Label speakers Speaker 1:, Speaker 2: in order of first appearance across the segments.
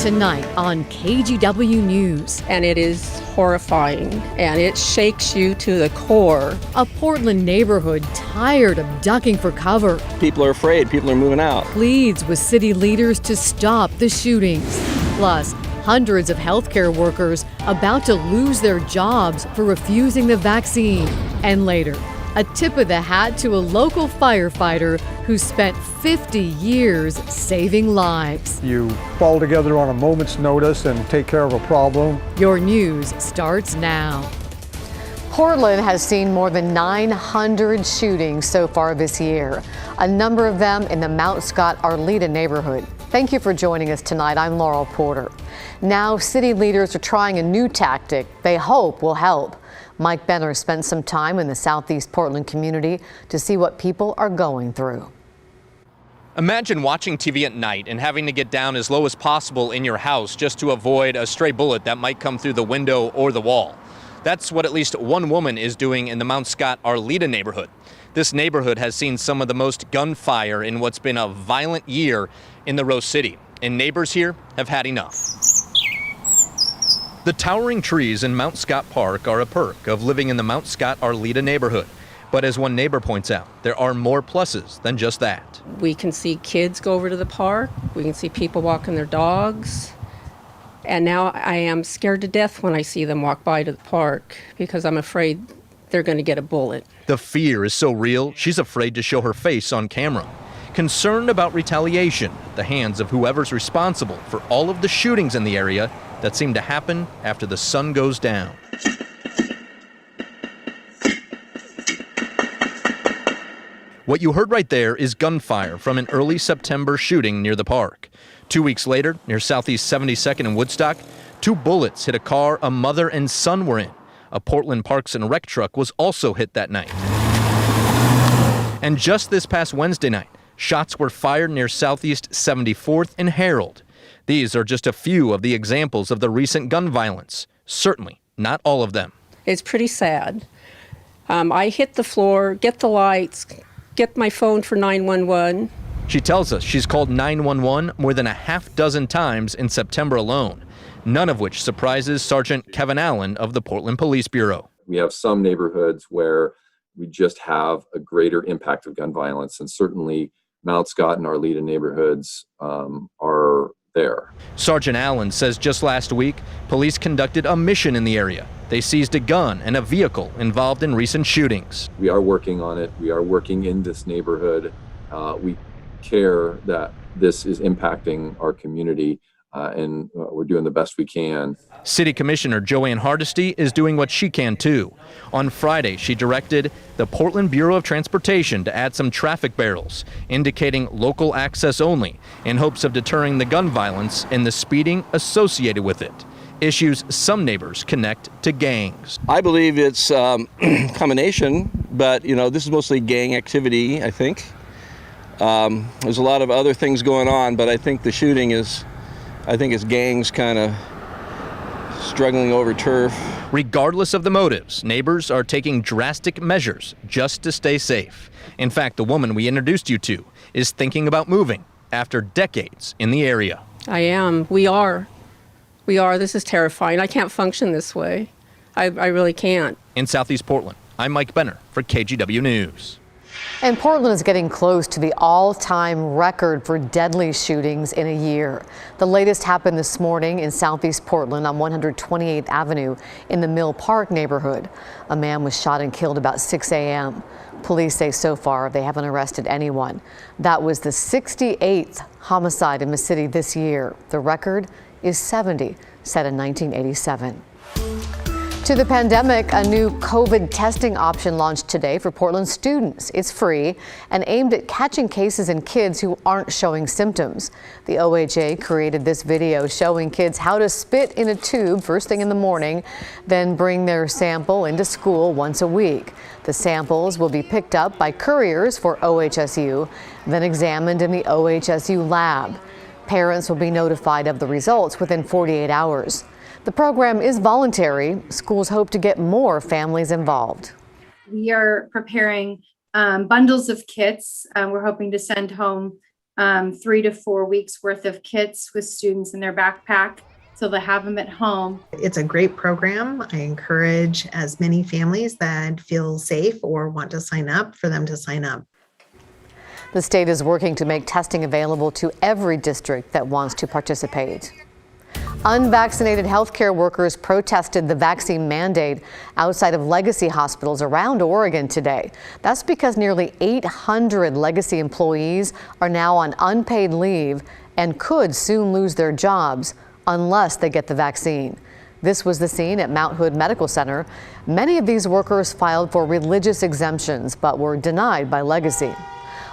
Speaker 1: Tonight on KGW News.
Speaker 2: And it is horrifying, and it shakes you to the core.
Speaker 1: A Portland neighborhood tired of ducking for cover.
Speaker 3: People are afraid. People are moving out.
Speaker 1: Pleads with city leaders to stop the shootings. Plus, hundreds of healthcare workers about to lose their jobs for refusing the vaccine. And later, a tip of the hat to a local firefighter who spent 50 years saving lives.
Speaker 4: You fall together on a moment's notice and take care of a problem.
Speaker 1: Your news starts now. Portland has seen more than 900 shootings so far this year, a number of them in the Mount Scott-Arleta neighborhood. Thank you for joining us tonight. I'm Laurel Porter. Now, city leaders are trying a new tactic they hope will help. Mike Benner spent some time in the Southeast Portland community to see what people are going through.
Speaker 5: Imagine watching TV at night and having to get down as low as possible in your house just to avoid a stray bullet that might come through the window or the wall. That's what at least one woman is doing in the Mount Scott-Arleta neighborhood. This neighborhood has seen some of the most gunfire in what's been a violent year in the Rose City, and neighbors here have had enough. The towering trees in Mount Scott Park are a perk of living in the Mount Scott-Arleta neighborhood. But as one neighbor points out, there are more pluses than just that.
Speaker 2: We can see kids go over to the park. We can see people walking their dogs. And now I am scared to death when I see them walk by to the park because I'm afraid they're going to get a bullet.
Speaker 5: The fear is so real, she's afraid to show her face on camera. Concerned about retaliation at the hands of whoever's responsible for all of the shootings in the area that seem to happen after the sun goes down. What you heard right there is gunfire from an early September shooting near the park. 2 weeks later, near Southeast 72nd and Woodstock, 2 bullets hit a car a mother and son were in. A Portland Parks and Rec truck was also hit that night. And just this past Wednesday night, shots were fired near Southeast 74th and Herald. These are just a few of the examples of the recent gun violence. Certainly not all of them.
Speaker 2: It's pretty sad. I hit the floor, get the lights, get my phone for 911.
Speaker 5: She tells us she's called 911 more than a half dozen times in September alone, none of which surprises Sergeant Kevin Allen of the Portland Police Bureau.
Speaker 6: We have some neighborhoods where we just have a greater impact of gun violence, and certainly Mount Scott and Arleta neighborhoods are there.
Speaker 5: Sergeant Allen says just last week, police conducted a mission in the area. They seized a gun and a vehicle involved in recent shootings.
Speaker 6: We are working on it. We are working in this neighborhood. We care that this is impacting our community, and we're doing the best we can.
Speaker 5: City Commissioner Joanne Hardesty is doing what she can too. On Friday, she directed the Portland Bureau of Transportation to add some traffic barrels, indicating local access only, in hopes of deterring the gun violence and the speeding associated with it. Issues some neighbors connect to gangs.
Speaker 3: I believe it's a combination, but this is mostly gang activity, I think. There's a lot of other things going on, but I think the shooting is, it's gangs kind of struggling over turf.
Speaker 5: Regardless of the motives, neighbors are taking drastic measures just to stay safe. In fact, the woman we introduced you to is thinking about moving after decades in the area.
Speaker 2: I am. We are. This is terrifying. I can't function this way. I really can't.
Speaker 5: In Southeast Portland, I'm Mike Benner for KGW News.
Speaker 1: And Portland is getting close to the all-time record for deadly shootings in a year. The latest happened this morning in Southeast Portland on 128th Avenue in the Mill Park neighborhood. A man was shot and killed about 6 a.m. Police say so far they haven't arrested anyone. That was the 68th homicide in the city this year. The record is 70, set in 1987. To the pandemic, a new COVID testing option launched today for Portland students. It's free and aimed at catching cases in kids who aren't showing symptoms. The OHA created this video showing kids how to spit in a tube first thing in the morning, then bring their sample into school once a week. The samples will be picked up by couriers for OHSU, then examined in the OHSU lab. Parents will be notified of the results within 48 hours. The program is voluntary. Schools hope to get more families involved.
Speaker 7: We are preparing bundles of kits. We're hoping to send home 3 to 4 weeks worth of kits with students in their backpack, so they have them at home.
Speaker 8: It's a great program. I encourage as many families that feel safe or want to sign up for them to sign up.
Speaker 1: The state is working to make testing available to every district that wants to participate. Unvaccinated healthcare workers protested the vaccine mandate outside of legacy hospitals around Oregon today. That's because nearly 800 legacy employees are now on unpaid leave and could soon lose their jobs unless they get the vaccine. This was the scene at Mount Hood Medical Center. Many of these workers filed for religious exemptions but were denied by Legacy.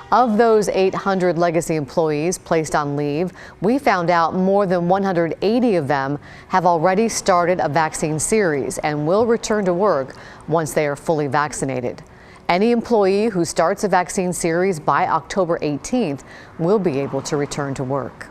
Speaker 1: Of those 800 Legacy employees placed on leave, we found out more than 180 of them have already started a vaccine series and will return to work once they are fully vaccinated. Any employee who starts a vaccine series by October 18th will be able to return to work.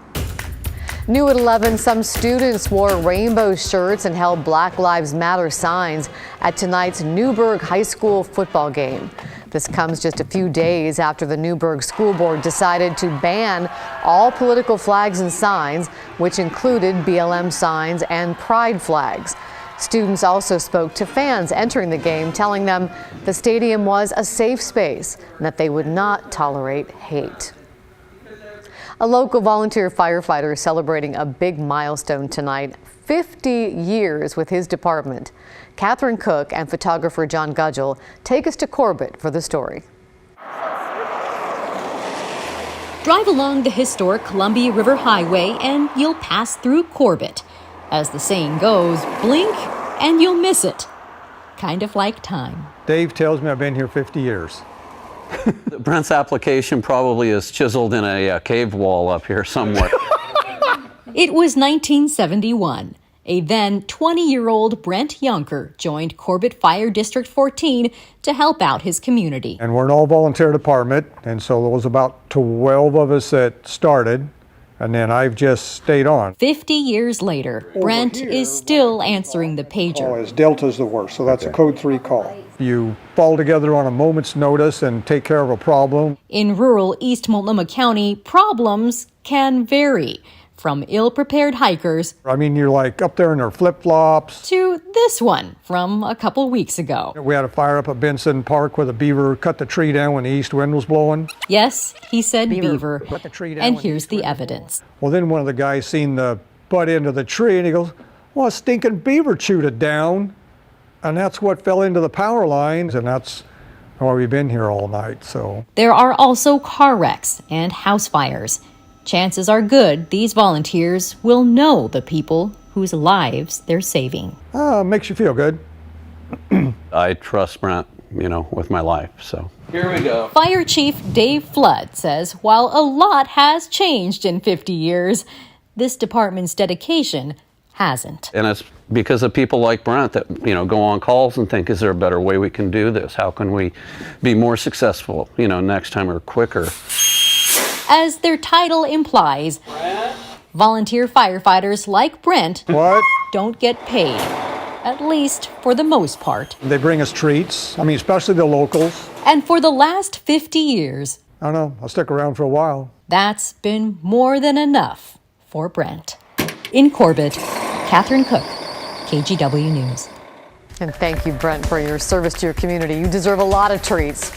Speaker 1: New at 11, some students wore rainbow shirts and held Black Lives Matter signs at tonight's Newburgh High School football game. This comes just a few days after the Newburgh School Board decided to ban all political flags and signs, which included BLM signs and pride flags. Students also spoke to fans entering the game, telling them the stadium was a safe space and that they would not tolerate hate. A local volunteer firefighter is celebrating a big milestone tonight, 50 years with his department. Catherine Cook and photographer John Gudgel take us to Corbett for the story.
Speaker 9: Drive along the historic Columbia River Highway and you'll pass through Corbett. As the saying goes, blink and you'll miss it. Kind of like time.
Speaker 4: Dave tells me I've been here 50 years.
Speaker 10: Brent's application probably is chiseled in a cave wall up here somewhere.
Speaker 9: It was 1971. A then 20-year-old Brent Yunker joined Corbett Fire District 14 to help out his community.
Speaker 4: And we're an all-volunteer department, and so there was about 12 of us that started, and then I've just stayed on.
Speaker 9: 50 years later, Brent is still answering the pager.
Speaker 4: As Delta's the worst, so that's a code 3 call. You fall together on a moment's notice and take care of a problem.
Speaker 9: In rural East Multnomah County, problems can vary. From ill-prepared hikers,
Speaker 4: I mean, you're like up there in their flip-flops,
Speaker 9: to this one from a couple weeks ago.
Speaker 4: We had a fire up at Benson Park where the beaver cut the tree down when the east wind was blowing.
Speaker 9: Yes, he said beaver.
Speaker 4: Cut the tree down
Speaker 9: and
Speaker 4: when the
Speaker 9: here's
Speaker 4: east
Speaker 9: the
Speaker 4: wind was
Speaker 9: evidence.
Speaker 4: blowing. Well, then one of the guys seen the butt end of the tree and he goes, well, a stinking beaver chewed it down. And that's what fell into the power lines, and that's why we've been here all night, so.
Speaker 9: There are also car wrecks and house fires. Chances are good these volunteers will know the people whose lives they're saving.
Speaker 4: Makes you feel good.
Speaker 10: I trust Brent, with my life, so.
Speaker 3: Here we go.
Speaker 9: Fire Chief Dave Flood says while a lot has changed in 50 years, this department's dedication hasn't.
Speaker 10: And it's because of people like Brent that, go on calls and think, is there a better way we can do this? How can we be more successful, next time or quicker?
Speaker 9: As their title implies, volunteer firefighters like Brent don't get paid, at least for the most part.
Speaker 4: They bring us treats, especially the locals.
Speaker 9: And for the last 50 years,
Speaker 4: I don't know, I'll stick around for a while.
Speaker 9: That's been more than enough for Brent. In Corbett, Catherine Cook, KGW News.
Speaker 1: And thank you, Brent, for your service to your community. You deserve a lot of treats.